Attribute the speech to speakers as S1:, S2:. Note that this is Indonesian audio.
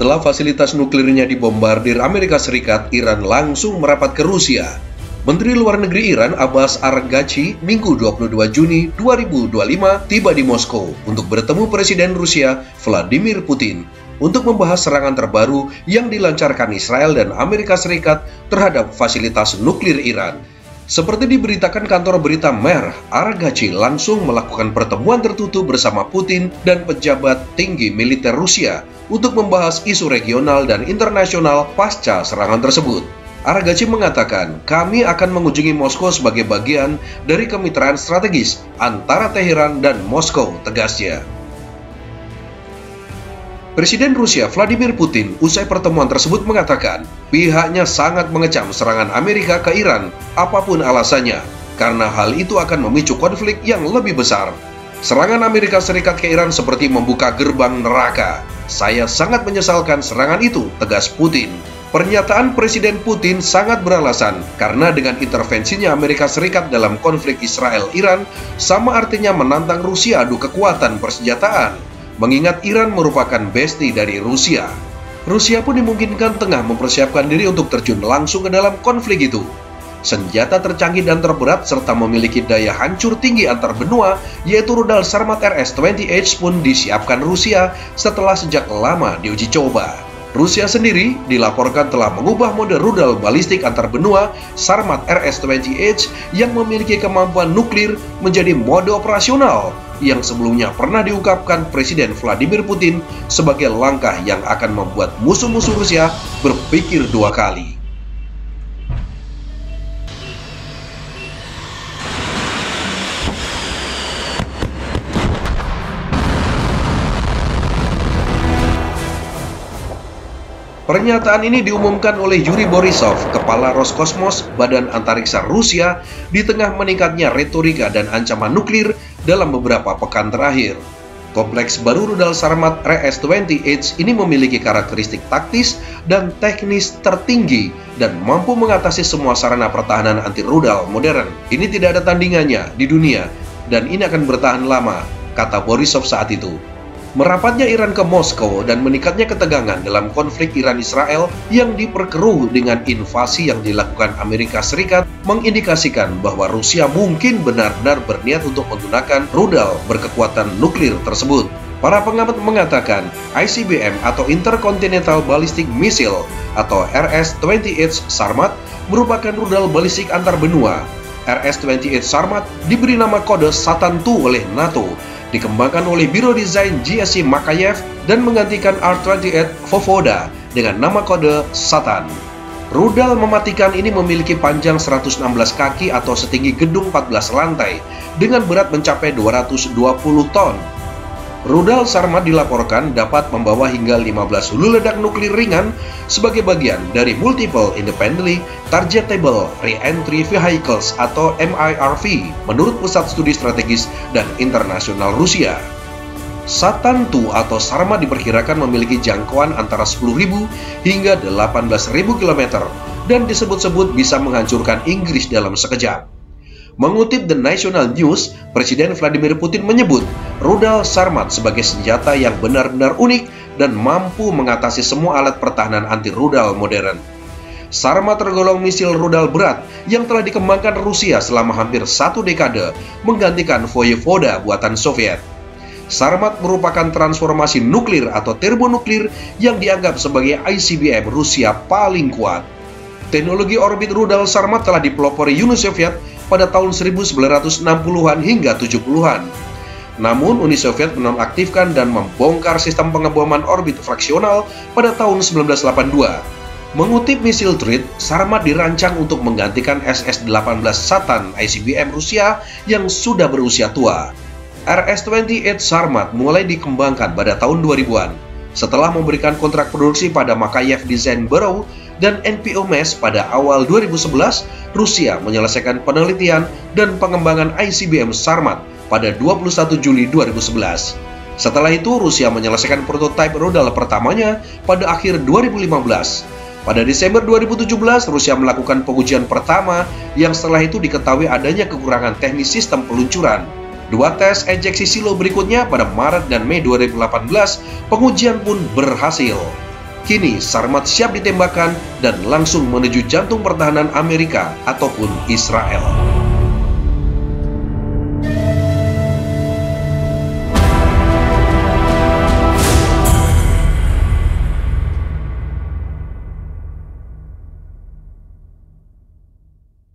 S1: Setelah fasilitas nuklirnya dibombardir Amerika Serikat, Iran langsung merapat ke Rusia. Menteri Luar Negeri Iran Abbas Araghchi Minggu 22 Juni 2025 tiba di Moskow untuk bertemu Presiden Rusia Vladimir Putin untuk membahas serangan terbaru yang dilancarkan Israel dan Amerika Serikat terhadap fasilitas nuklir Iran. Seperti diberitakan kantor berita Mer, Araghchi langsung melakukan pertemuan tertutup bersama Putin dan pejabat tinggi militer Rusia untuk membahas isu regional dan internasional pasca serangan tersebut. Araghchi mengatakan, kami akan mengunjungi Moskow sebagai bagian dari kemitraan strategis antara Teheran dan Moskow, tegasnya. Presiden Rusia Vladimir Putin usai pertemuan tersebut mengatakan pihaknya sangat mengecam serangan Amerika ke Iran apapun alasannya karena hal itu akan memicu konflik yang lebih besar. Serangan Amerika Serikat ke Iran seperti membuka gerbang neraka. Saya sangat menyesalkan serangan itu, tegas Putin. Pernyataan Presiden Putin sangat beralasan karena dengan intervensinya Amerika Serikat dalam konflik Israel-Iran sama artinya menantang Rusia adu kekuatan persenjataan. Mengingat Iran merupakan besti dari Rusia. Rusia pun dimungkinkan tengah mempersiapkan diri untuk terjun langsung ke dalam konflik itu. Senjata tercanggih dan terberat serta memiliki daya hancur tinggi antar benua, yaitu rudal Sarmat RS-20H pun disiapkan Rusia setelah sejak lama diuji coba. Rusia sendiri dilaporkan telah mengubah mode rudal balistik antar benua Sarmat RS-20H yang memiliki kemampuan nuklir menjadi mode operasional yang sebelumnya pernah diungkapkan Presiden Vladimir Putin sebagai langkah yang akan membuat musuh-musuh Rusia berpikir dua kali. Pernyataan ini diumumkan oleh Yuri Borisov, Kepala Roskosmos, Badan Antariksa Rusia, di tengah meningkatnya retorika dan ancaman nuklir dalam beberapa pekan terakhir. Kompleks baru rudal Sarmat RS-20H ini memiliki karakteristik taktis dan teknis tertinggi dan mampu mengatasi semua sarana pertahanan anti rudal modern. Ini tidak ada tandingannya di dunia dan ini akan bertahan lama, kata Borisov saat itu. Merapatnya Iran ke Moskow dan meningkatnya ketegangan dalam konflik Iran-Israel yang diperkeruh dengan invasi yang dilakukan Amerika Serikat mengindikasikan bahwa Rusia mungkin benar-benar berniat untuk menggunakan rudal berkekuatan nuklir tersebut. Para pengamat mengatakan ICBM atau Intercontinental Ballistic Missile atau RS-20H Sarmat merupakan rudal balistik antar benua. RS-20H Sarmat diberi nama kode Satan II oleh NATO, dikembangkan oleh Biro Desain GSC Makayev dan menggantikan R-28 Vovoda dengan nama kode Satan. Rudal mematikan ini memiliki panjang 116 kaki atau setinggi gedung 14 lantai dengan berat mencapai 220 ton. Rudal Sarmat dilaporkan dapat membawa hingga 15 hulu ledak nuklir ringan sebagai bagian dari Multiple Independently Targetable Re-entry Vehicles atau MIRV menurut Pusat Studi Strategis dan Internasional Rusia. Satan II atau Sarmat diperkirakan memiliki jangkauan antara 10.000 hingga 18.000 km dan disebut-sebut bisa menghancurkan Inggris dalam sekejap. Mengutip The National News, Presiden Vladimir Putin menyebut rudal Sarmat sebagai senjata yang benar-benar unik dan mampu mengatasi semua alat pertahanan anti-rudal modern. Sarmat tergolong misil rudal berat yang telah dikembangkan Rusia selama hampir 1 dekade, menggantikan Voyevoda buatan Soviet. Sarmat merupakan transformasi nuklir atau termonuklir yang dianggap sebagai ICBM Rusia paling kuat. Teknologi orbit rudal Sarmat telah dipelopori Uni Soviet pada tahun 1960-an hingga 70-an. Namun, Uni Soviet menonaktifkan dan membongkar sistem pengeboman orbit fraksional pada tahun 1982. Mengutip Missile Trade, Sarmat dirancang untuk menggantikan SS-18 Satan ICBM Rusia yang sudah berusia tua. RS-20H Sarmat mulai dikembangkan pada tahun 2000-an. Setelah memberikan kontrak produksi pada Makayev Design Bureau dan NPO MES pada awal 2011, Rusia menyelesaikan penelitian dan pengembangan ICBM Sarmat pada 21 Juli 2011. Setelah itu, Rusia menyelesaikan prototipe rudal pertamanya pada akhir 2015. Pada Desember 2017, Rusia melakukan pengujian pertama yang setelah itu diketahui adanya kekurangan teknis sistem peluncuran. 2 tes ejeksi silo berikutnya pada Maret dan Mei 2018, pengujian pun berhasil. Kini Sarmat siap ditembakkan dan langsung menuju jantung pertahanan Amerika ataupun Israel.